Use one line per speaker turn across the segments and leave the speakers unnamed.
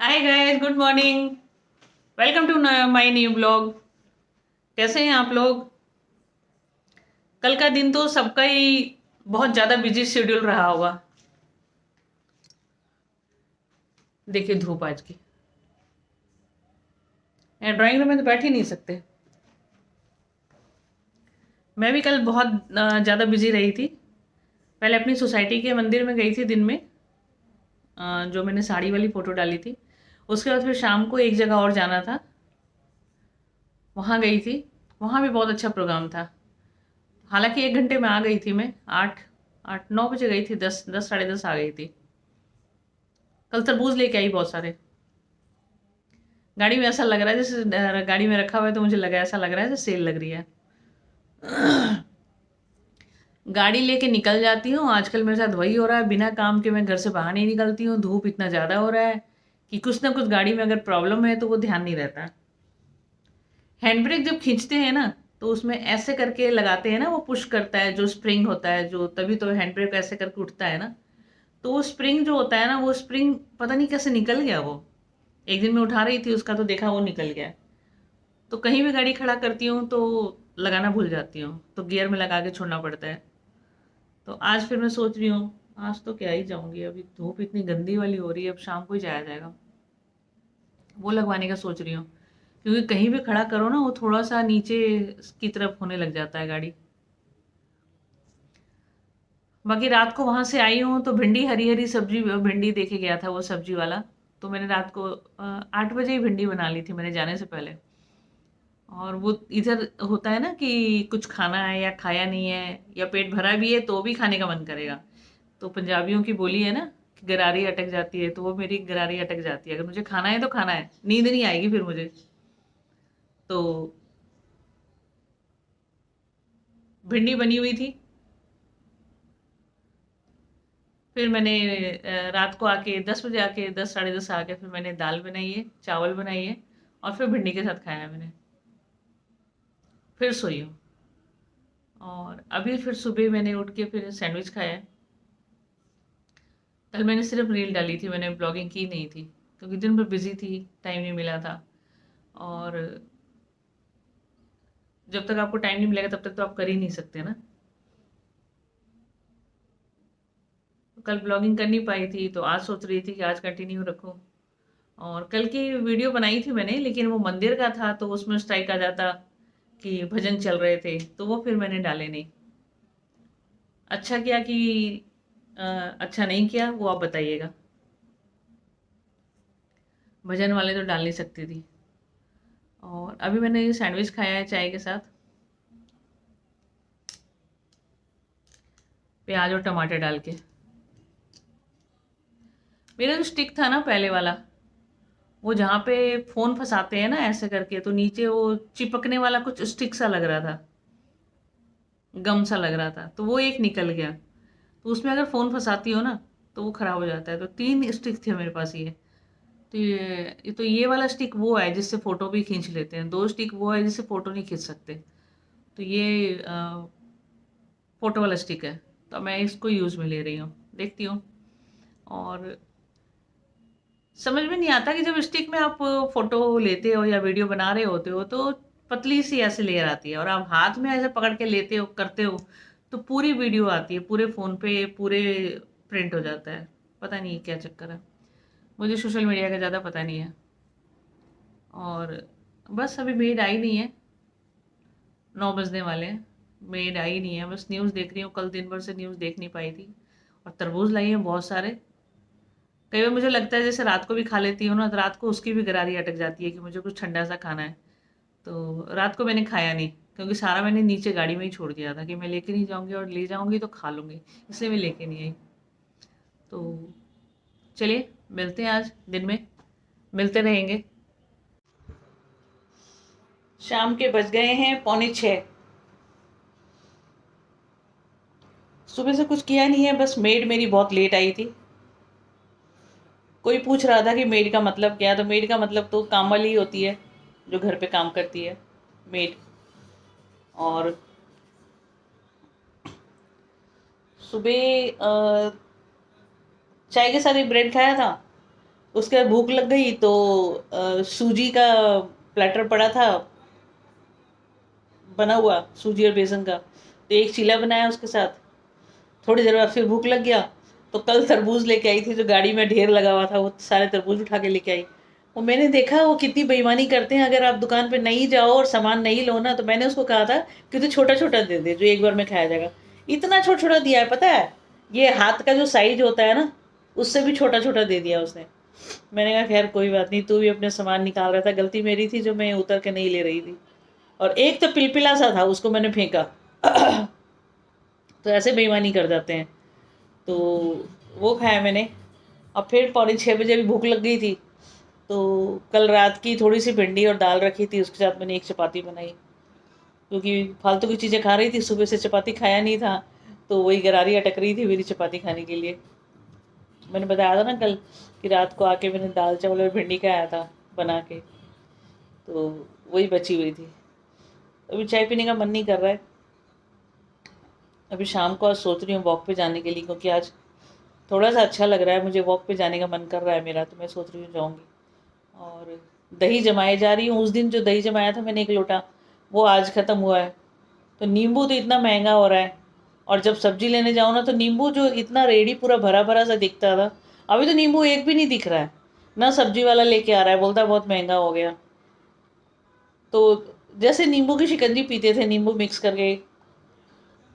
Hi guys, good morning. Welcome to my new blog. कैसे हैं आप लोग? कल का दिन तो सबका ही बहुत ज़्यादा बिजी शेड्यूल रहा होगा। देखिए धूप आज की, ड्राइंग रूम में तो बैठ ही नहीं सकते। मैं भी कल बहुत ज़्यादा बिजी रही थी। पहले अपनी सोसाइटी के मंदिर में गई थी दिन में, जो मैंने साड़ी वाली फ़ोटो डाली थी। उसके बाद फिर शाम को एक जगह और जाना था, वहाँ गई थी। वहाँ भी बहुत अच्छा प्रोग्राम था। हालांकि 1 घंटे में आ गई थी मैं। 8 9 बजे गई थी, 10 साढ़े 10 आ गई थी। कल तरबूज लेके आई बहुत सारे। गाड़ी में ऐसा लग रहा है जैसे गाड़ी में रखा हुआ है, तो मुझे लगा ऐसा लग रहा है जैसे सेल लग रही है। गाड़ी लेके निकल जाती हूँ। आजकल मेरे साथ वही हो रहा है, बिना काम के मैं घर से बाहर नहीं निकलती हूँ। धूप इतना ज़्यादा हो रहा है कि कुछ ना कुछ गाड़ी में अगर प्रॉब्लम है तो वो ध्यान नहीं रहता। हैंड ब्रेक जब खींचते हैं ना, तो उसमें ऐसे करके लगाते हैं ना, वो पुश करता है, जो स्प्रिंग होता है जो, तभी तो हैंड ब्रेक ऐसे करके उठता है ना। तो वो स्प्रिंग जो होता है ना, वो स्प्रिंग पता नहीं कैसे निकल गया वो। एक दिन मैं उठा रही थी उसका, तो देखा वो निकल गया। तो कहीं भी गाड़ी खड़ा करती हूँ तो लगाना भूल जाती हूँ, तो गियर में लगा के छोड़ना पड़ता है। तो आज फिर मैं सोच रही हूँ, आज तो क्या ही जाऊंगी, अभी धूप इतनी गंदी वाली हो रही है, अब शाम को ही जाया जाएगा। वो लगवाने का सोच रही हूँ, क्योंकि कहीं भी खड़ा करो ना, वो थोड़ा सा नीचे की तरफ होने लग जाता है गाड़ी। बाकी रात को वहां से आई हूँ तो भिंडी, हरी हरी सब्जी, भिंडी देखे गया था वो सब्जी वाला। तो मैंने रात को 8 बजे ही भिंडी बना ली थी मैंने जाने से पहले। और वो इधर होता है ना कि कुछ खाना है या खाया नहीं है, या पेट भरा भी है तो भी खाने का मन करेगा। तो पंजाबियों की बोली है ना कि गरारी अटक जाती है, तो वो मेरी गरारी अटक जाती है। अगर मुझे खाना है तो खाना है, नींद नहीं आएगी फिर मुझे। तो भिंडी बनी हुई थी। फिर मैंने रात को आके 10 बजे आके, 10 साढ़े 10 आके, फिर मैंने दाल बनाई है, चावल बनाई है, और फिर भिंडी के साथ खाया मैंने। फिर सोई हूँ। और अभी फिर सुबह मैंने उठ के फिर सैंडविच खाया है। कल मैंने सिर्फ रील डाली थी, मैंने ब्लॉगिंग की नहीं थी, क्योंकि दिन भर बिजी थी, टाइम नहीं मिला था। और जब तक आपको टाइम नहीं मिलेगा तब तक तो आप कर ही नहीं सकते ना। तो कल ब्लॉगिंग कर नहीं पाई थी, तो आज सोच रही थी कि आज कंटिन्यू रखूं। और कल की वीडियो बनाई थी मैंने, लेकिन वो मंदिर का था तो उसमें स्ट्राइक आ जाता कि भजन चल रहे थे, तो वो फिर मैंने डाले नहीं। अच्छा किया कि अच्छा नहीं किया, वो आप बताइएगा। भजन वाले तो डाल नहीं सकती थी। और अभी मैंने ये सैंडविच खाया है चाय के साथ, प्याज और टमाटर डाल के। मेरा जो स्टिक था ना पहले वाला, वो जहाँ पे फोन फंसाते हैं ना ऐसे करके, तो नीचे वो चिपकने वाला कुछ स्टिक सा लग रहा था, गम सा लग रहा था, तो वो एक निकल गया। तो उसमें अगर फोन फंसाती हो ना, तो वो खराब हो जाता है। तो 3 स्टिक थे मेरे पास ये। तो ये वाला स्टिक वो है जिससे फोटो भी खींच लेते हैं, 2 स्टिक वो है जिससे फोटो नहीं खींच सकते। तो ये फोटो वाला स्टिक है, तो मैं इसको यूज में ले रही हूँ, देखती हूँ। और समझ में नहीं आता कि जब स्टिक में आप फोटो लेते हो या वीडियो बना रहे होते हो, तो पतली सी ऐसे लेयर आती है, और आप हाथ में ऐसे पकड़ के लेते हो, करते हो, तो पूरी वीडियो आती है, पूरे फोन पे पूरे प्रिंट हो जाता है। पता नहीं क्या चक्कर है, मुझे सोशल मीडिया का ज़्यादा पता नहीं है। और बस अभी मेड आई नहीं है, 9 बजने वाले हैं, मेड आई नहीं है। बस न्यूज़ देख रही हूँ, कल दिन भर से न्यूज़ देख नहीं पाई थी। और तरबूज लाई है बहुत सारे। कई बार मुझे लगता है जैसे रात को भी खा लेती हूँ ना, तो रात को उसकी भी गरारी अटक जाती है कि मुझे कुछ ठंडा सा खाना है। तो रात को मैंने खाया नहीं, क्योंकि सारा मैंने नीचे गाड़ी में ही छोड़ दिया था कि मैं लेके नहीं जाऊंगी, और ले जाऊंगी तो खा लूंगी, इसलिए मैं लेके नहीं आई। तो चलिए, मिलते हैं आज दिन में, मिलते रहेंगे। शाम के बज गए हैं पौने 6। सुबह से कुछ किया नहीं है, बस मेड मेरी बहुत लेट आई थी। कोई पूछ रहा था कि मेड का मतलब क्या है, तो मेड का मतलब तो काम वाली होती है, जो घर पे काम करती है, मेड। और सुबह चाय के साथ एक ब्रेड खाया था, उसके बाद भूख लग गई तो सूजी का प्लेटर पड़ा था, बना हुआ सूजी और बेसन का, तो एक चीला बनाया उसके साथ। थोड़ी देर बाद फिर भूख लग गया, तो कल तरबूज लेके आई थी जो गाड़ी में ढेर लगा हुआ था, वो सारे तरबूज उठा के लेके आई। वो मैंने देखा वो कितनी बेईमानी करते हैं, अगर आप दुकान पे नहीं जाओ और सामान नहीं लो ना, तो मैंने उसको कहा था कि तू छोटा छोटा दे दे जो एक बार में खाया जाएगा। इतना छोटा छोटा दिया है, पता है ये हाथ का जो साइज होता है ना, उससे भी छोटा छोटा दे दिया उसने। मैंने कहा खैर कोई बात नहीं, तू भी अपने सामान निकाल रहा था, गलती मेरी थी जो मैं उतर के नहीं ले रही थी। और एक तो पिलपिला सा था, उसको मैंने फेंका। तो ऐसे बेईमानी कर जाते हैं। तो वो खाया मैंने। अब फिर 5:45 भी भूख लग गई थी, तो कल रात की थोड़ी सी भिंडी और दाल रखी थी, उसके साथ मैंने एक चपाती बनाई, क्योंकि फालतू की चीज़ें खा रही थी, सुबह से चपाती खाया नहीं था, तो वही गरारी अटक रही थी मेरी चपाती खाने के लिए। मैंने बताया था ना कल कि रात को आके मैंने दाल चावल और भिंडी खाया था बना के, तो वही बची हुई थी। अभी चाय पीने का मन नहीं कर रहा है। अभी शाम को आज सोच रही हूँ वॉक पे जाने के लिए, क्योंकि आज थोड़ा सा अच्छा लग रहा है मुझे, वॉक पे जाने का मन कर रहा है मेरा, तो मैं सोच रही हूँ जाऊँगी। और दही जमाए जा रही हूँ। उस दिन जो दही जमाया था मैंने 1 लोटा, वो आज ख़त्म हुआ है। तो नींबू तो इतना महंगा हो रहा है, और जब सब्जी लेने जाओ ना, तो नींबू जो इतना रेडी पूरा भरा भरा सा दिखता था, अभी तो नींबू एक भी नहीं दिख रहा है। ना सब्जी वाला लेके आ रहा है, बोलता है बहुत महंगा हो गया। तो जैसे नींबू की शिकंजी पीते थे, नींबू मिक्स करके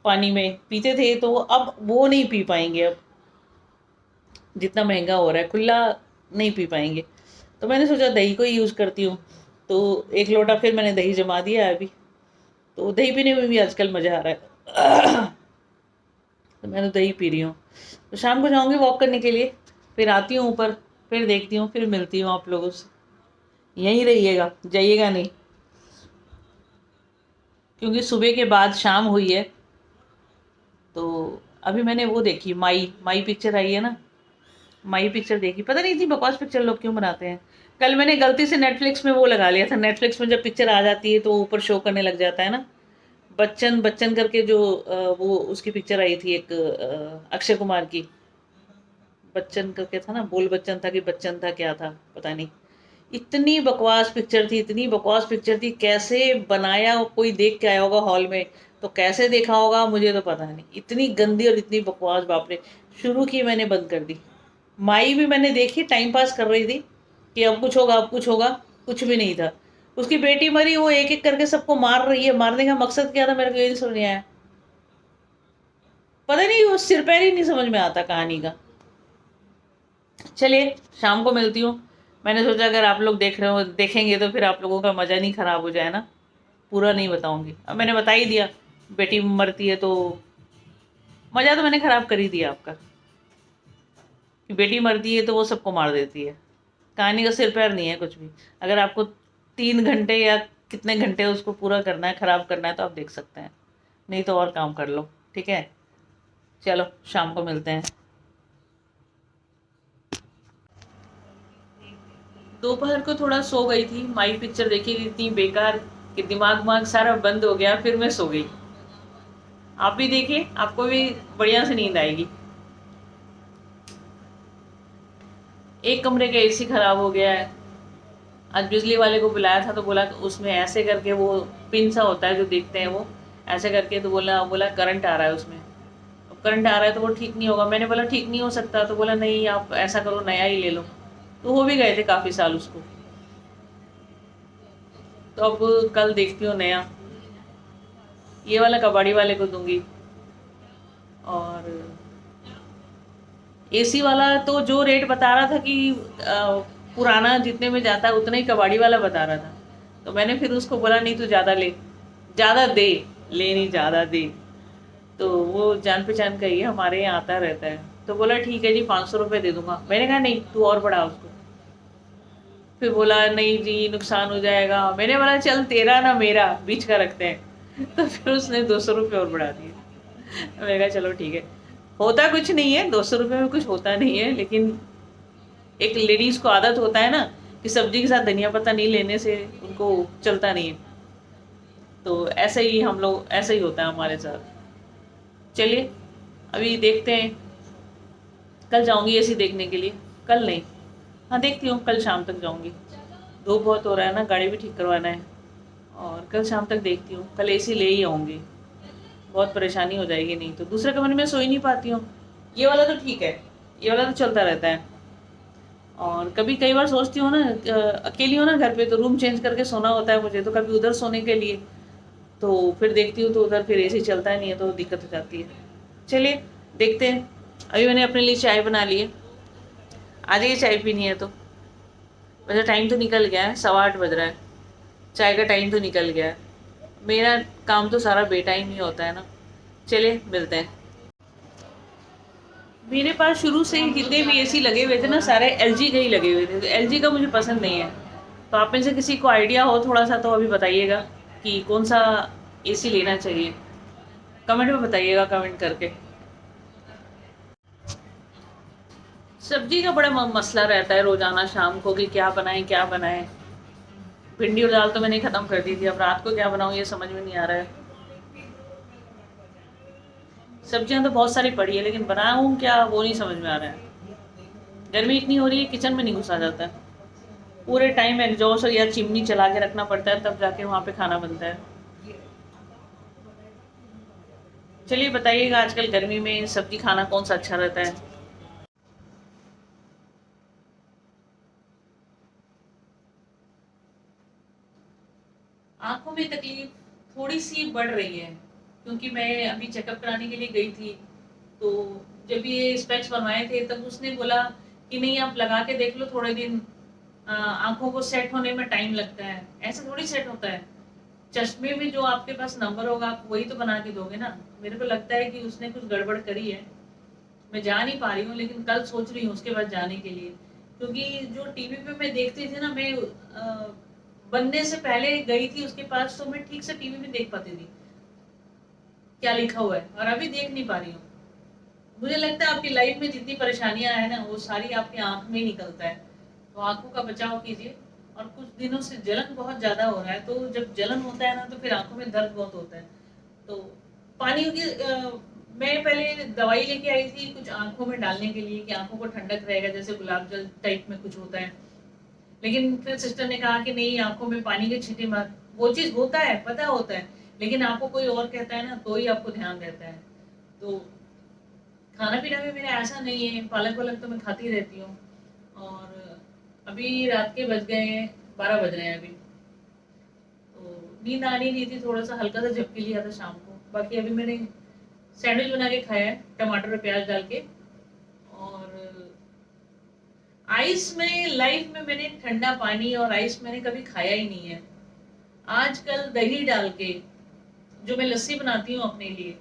पानी में पीते थे, तो अब वो नहीं पी पाएंगे। अब जितना महंगा हो रहा है, खुला नहीं पी पाएंगे। तो मैंने सोचा दही को ही यूज़ करती हूँ। तो 1 लोटा फिर मैंने दही जमा दिया है अभी। तो दही पीने में भी आजकल मज़ा आ रहा है। तो मैं तो दही पी रही हूँ। तो शाम को जाऊँगी वॉक करने के लिए, फिर आती हूँ ऊपर, फिर देखती हूँ, फिर मिलती हूँ आप लोगों से। यहीं रहिएगा, जाइएगा नहीं, क्योंकि सुबह के बाद शाम हुई है। तो अभी मैंने वो देखी, माई माई पिक्चर आई है ना, माई पिक्चर देखी। पता नहीं इतनी बकवास पिक्चर लोग क्यों बनाते हैं। कल मैंने गलती से नेटफ्लिक्स में वो लगा लिया था। नेटफ्लिक्स में जब पिक्चर आ जाती है तो ऊपर शो करने लग जाता है ना, बच्चन बच्चन करके जो वो उसकी पिक्चर आई थी एक, अक्षय कुमार की। बच्चन करके था ना, बोल बच्चन था कि बच्चन था, क्या था पता नहीं। इतनी बकवास पिक्चर थी, इतनी बकवास पिक्चर थी, कैसे बनाया, कोई देख के आया होगा हॉल में, तो कैसे देखा होगा मुझे तो पता नहीं। इतनी गंदी और इतनी बकवास, बाप रे। शुरू की मैंने बंद कर दी। माई भी मैंने देखी, टाइम पास कर रही थी कि अब कुछ होगा अब कुछ होगा, कुछ भी नहीं था। उसकी बेटी मरी, वो एक एक करके सबको मार रही है। मारने का मकसद क्या था मेरे को ये नहीं समझ में आया। पता नहीं, वो सिर पैर ही नहीं समझ में आता कहानी का। चलिए शाम को मिलती हूँ। मैंने सोचा अगर आप लोग देख रहे हो, देखेंगे तो फिर आप लोगों का मज़ा नहीं ख़राब हो जाए ना। पूरा नहीं बताऊंगी, अब मैंने बता ही दिया। बेटी मरती है तो मज़ा तो मैंने ख़राब कर ही दिया आपका, कि बेटी मरती है तो वो सबको मार देती है। कहानी का सिर पैर नहीं है कुछ भी। अगर आपको 3 घंटे या कितने घंटे उसको पूरा करना है, ख़राब करना है, तो आप देख सकते हैं, नहीं तो और काम कर लो। ठीक है, चलो शाम को मिलते हैं। दोपहर को थोड़ा सो गई थी, माई पिक्चर देखी थी इतनी बेकार कि दिमाग वाग सारा बंद हो गया, फिर मैं सो गई। आप भी देखिए, आपको भी बढ़िया से नींद आएगी। एक कमरे का एसी खराब हो गया है। आज बिजली वाले को बुलाया था, तो बोला कि उसमें ऐसे करके वो पिन सा होता है जो देखते हैं वो, ऐसे करके, तो बोला बोला करंट आ रहा है उसमें। अब करंट आ रहा है तो वो ठीक नहीं होगा। मैंने बोला ठीक नहीं हो सकता, तो बोला नहीं आप ऐसा करो नया ही ले लो। तो हो भी गए थे काफ़ी साल उसको। तो अब कल देखती हूँ नया, ये वाला कबाड़ी वाले को दूंगी। और एसी वाला तो जो रेट बता रहा था कि पुराना जितने में जाता है उतना ही कबाड़ी वाला बता रहा था। तो मैंने फिर उसको बोला नहीं तू ज़्यादा ले, ज़्यादा दे, ले नहीं ज़्यादा दे। तो वो जान पहचान का ही है, हमारे यहाँ आता रहता है। तो बोला ठीक है जी 500 रुपये दे दूंगा। मैंने कहा नहीं तू और बढ़ा उसको। फिर बोला नहीं जी नुकसान हो जाएगा। मैंने बोला चल तेरा ना मेरा बीच का रखते हैं। तो फिर उसने 200 रुपये और बढ़ा दिए। मैंने कहा चलो ठीक है, होता कुछ नहीं है, 200 रुपये में कुछ होता नहीं है, लेकिन एक लेडीज़ को आदत होता है ना कि सब्जी के साथ धनिया पत्ता नहीं लेने से उनको चलता नहीं है। तो ऐसे ही हम लोग, ऐसे ही होता है हमारे साथ। चलिए अभी देखते हैं, कल जाऊंगी एसी देखने के लिए। कल नहीं, हाँ, देखती हूँ कल शाम तक जाऊँगी। धूप बहुत हो रहा है ना, गाड़ी भी ठीक करवाना है और कल शाम तक देखती हूँ। कल एसी ले ही आऊँगी, बहुत परेशानी हो जाएगी नहीं तो। दूसरे कमरे में सो ही नहीं पाती हूँ। ये वाला तो ठीक है, ये वाला तो चलता रहता है। और कभी कई बार सोचती हूँ ना, अकेली हूँ ना घर पे, तो रूम चेंज करके सोना होता है मुझे, तो कभी उधर सोने के लिए, तो फिर देखती हूँ तो उधर फिर एसी चलता ही नहीं है, तो दिक्कत हो जाती है। चलिए देखते हैं। अभी मैंने अपने लिए चाय बना ली है, आ जाइए चाय पीनी है तो। वैसे टाइम तो निकल गया है, 8:15 बज रहा है, चाय का टाइम तो निकल गया है। मेरा काम तो सारा बेटाइम ही होता है ना। चलिए मिलते हैं। मेरे पास शुरू से ही जितने भी एसी लगे हुए थे ना, सारे एलजी के ही लगे हुए थे, तो एलजी का मुझे पसंद नहीं है। तो आप में से किसी को आइडिया हो थोड़ा सा तो अभी बताइएगा कि कौन सा एसी लेना चाहिए। कमेंट में बताइएगा, कमेंट करके। सब्जी का बड़ा मसला रहता है रोजाना शाम को कि क्या बनाएं क्या बनाएं। भिंडी और दाल तो मैंने खत्म कर दी थी, अब रात को क्या बनाऊं ये समझ में नहीं आ रहा है। सब्जियां तो बहुत सारी पड़ी है, लेकिन बनाऊं क्या वो नहीं समझ में आ रहा है। गर्मी इतनी हो रही है, किचन में नहीं घुसा जाता है। पूरे टाइम एग्जॉस्ट या चिमनी चला के रखना पड़ता है, तब जाके वहाँ पे खाना बनता है। चलिए बताइएगा, आजकल गर्मी में सब्जी खाना कौन सा अच्छा रहता है। आंखों में तकलीफ थोड़ी सी बढ़ रही है, क्योंकि मैं अभी चेकअप कराने के लिए गई थी। तो जब ये स्पेक्स बनवाए थे तब उसने बोला कि नहीं आप लगा के देख लो थोड़े दिन, आंखों को सेट होने में टाइम लगता है। ऐसे थोड़ी सेट होता है। चश्मे में जो आपके पास नंबर होगा आप वही तो बना के दोगे ना। मेरे को लगता है कि उसने कुछ गड़बड़ करी है। मैं जा नहीं पा रही हूँ, लेकिन कल सोच रही हूँ उसके बाद जाने के लिए। क्योंकि जो टीवी पे मैं देखती थी ना, मैं बनने से पहले गई थी उसके पास, तो मैं ठीक से टीवी में देख पाती थी क्या लिखा हुआ है, और अभी देख नहीं पा रही हूँ। मुझे लगता है आपकी लाइफ में जितनी परेशानियां है ना, वो सारी आपकी आंख में ही निकलता है। तो आंखों का बचाव कीजिए। और कुछ दिनों से जलन बहुत ज्यादा हो रहा है, तो जब जलन होता है ना तो फिर आंखों में दर्द बहुत होता है। तो पानी की मैं पहले दवाई लेके आई थी कुछ आंखों में डालने के लिए कि आंखों को ठंडक रहेगा, जैसे गुलाब जल टाइप में कुछ होता है। लेकिन फिर सिस्टर ने कहा कि नहीं, आंखों में पानी के छींटे मत। वो चीज होता है, पता होता है, लेकिन आपको कोई और कहता है ना, तो ही आपको ध्यान रहता है। तो खाना पीना भी मेरा ऐसा नहीं है, पालक वालक तो मैं खाती रहती हूँ। और अभी रात के बज गए हैं, 12 बज रहे हैं अभी। तो नींद आ नहीं रही थी, थोड़ा सा हल्का सा झपकी लिया था शाम को। बाकी अभी मैंने सैंडविच बना के खाया है, टमाटर और प्याज डाल के। और आइस में लाइफ में मैंने ठंडा पानी और आइस मैंने कभी खाया ही नहीं है। आजकल दही डाल के जो मैं लस्सी बनाती हूँ अपने लिए,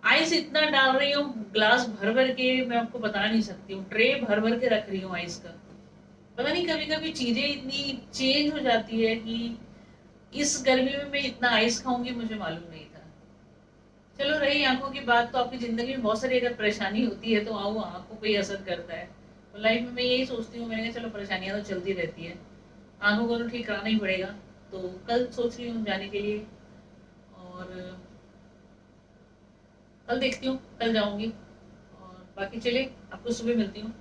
आइस इतना डाल रही हूँ ग्लास भर भर के, मैं आपको बता नहीं सकती हूँ, ट्रे भर भर के रख रही हूँ आइस का। पता नहीं कभी कभी चीजें इतनी चेंज हो जाती है कि इस गर्मी में मैं इतना आइस खाऊंगी मुझे मालूम नहीं था। चलो रही आंखों की बात, तो आपकी जिंदगी में बहुत सारी अगर परेशानी होती है तो आओ आंखों पे ही असर करता है। तो लाइफ में मैं यही सोचती हूँ, मैंने कहा चलो परेशानियां तो चलती रहती है, आंखों को तो ठीक कराना ही पड़ेगा। तो कल सोच रही हूँ जाने के लिए। और कल देखती हूँ, कल जाऊंगी। और बाकी चले, आपको सुबह मिलती हूँ।